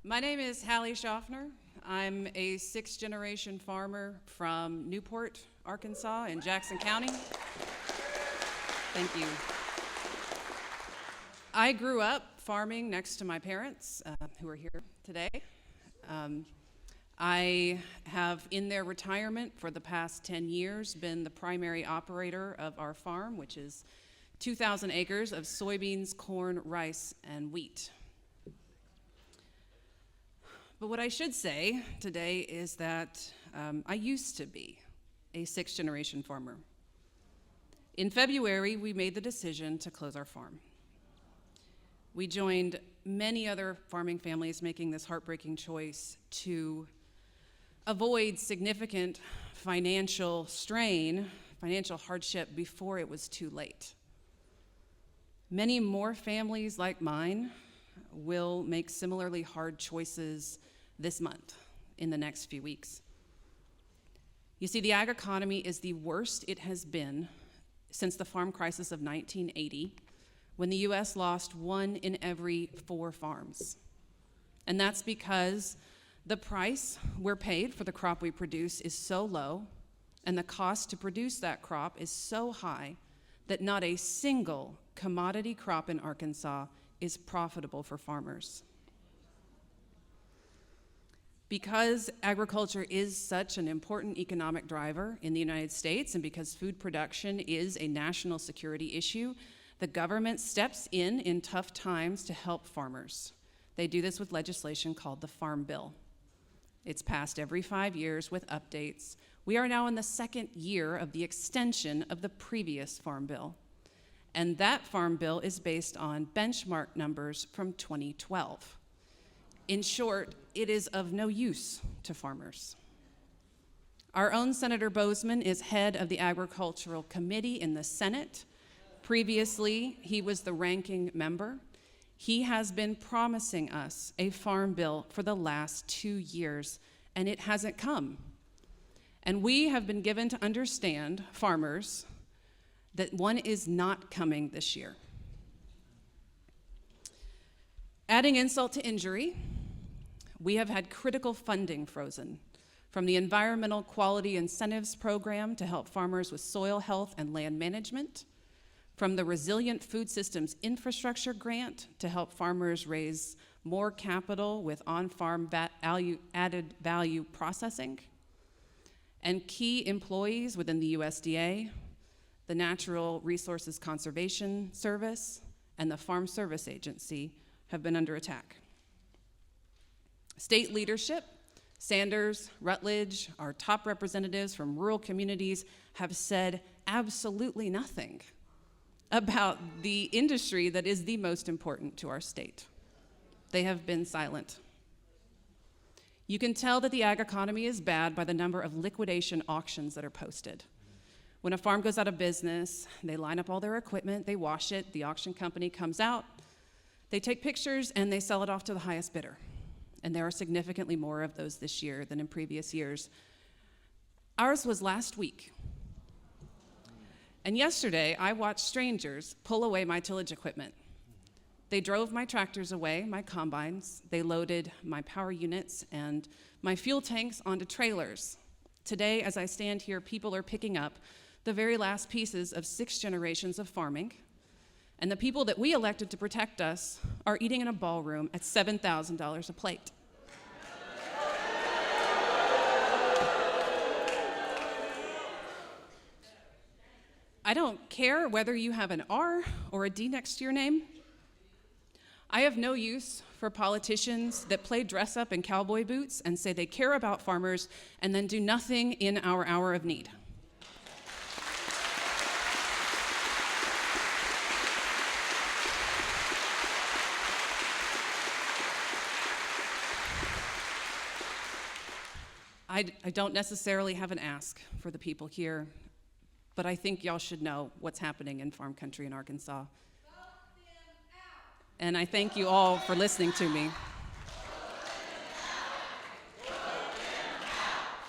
My name is Hallie. I'm a sixth-generation farmer from Newport, Arkansas, in Jackson County. Thank you. I grew up farming next to my parents, who are here today. I have, in their retirement for the past 10 years, been the primary operator of our farm, which is 2,000 acres of soybeans, corn, rice, and wheat. But what I should say today is that I used to be a sixth-generation farmer. In February, we made the decision to close our farm. We joined many other farming families making this heartbreaking choice to avoid significant financial strain, financial hardship before it was too late. Many more families like mine will make similarly hard choices this month, in the next few weeks. You see, the ag economy is the worst it has been since the farm crisis of 1980, when the U.S. lost 1 in every 4 farms. And that's because the price we're paid for the crop we produce is so low, and the cost to produce that crop is so high that not a single commodity crop in Arkansas is profitable for farmers. Because agriculture is such an important economic driver in the United States, and because food production is a national security issue, the government steps in tough times to help farmers. They do this with legislation called the Farm Bill. It's passed every 5 years with updates. We are now in the 2nd year of the extension of the previous Farm Bill. And that Farm Bill is based on benchmark numbers from 2012. In short, it is of no use to farmers. Our own Senator Boozman is head of the Agricultural Committee in the Senate. Previously, he was the ranking member. He has been promising us a farm bill for the last 2 years, and it hasn't come. And we have been given to understand, farmers, that one is not coming this year. Adding insult to injury, we have had critical funding frozen from the Environmental Quality Incentives Program to help farmers with soil health and land management, from the Resilient Food Systems Infrastructure Grant to help farmers raise more capital with on-farm added value processing, and key employees within the USDA, the Natural Resources Conservation Service, and the Farm Service Agency have been under attack. State leadership, Sanders, Rutledge, our top representatives from rural communities have said absolutely nothing about the industry that is the most important to our state. They have been silent. You can tell that the ag economy is bad by the number of liquidation auctions that are posted. When a farm goes out of business, they line up all their equipment, they wash it, the auction company comes out, they take pictures, and they sell it off to the highest bidder. And there are significantly more of those this year than in previous years. Ours was last week. And yesterday, I watched strangers pull away my tillage equipment. They drove my tractors away, my combines. They loaded my power units and my fuel tanks onto trailers. Today, as I stand here, people are picking up the very last pieces of 6 generations of farming. And the people that we elected to protect us are eating in a ballroom at $7,000 a plate. I don't care whether you have an R or a D next to your name. I have no use for politicians that play dress up in cowboy boots and say they care about farmers and then do nothing in our hour of need. I don't necessarily have an ask for the people here, but I think y'all should know what's happening in farm country in Arkansas. And I thank you all for listening to me.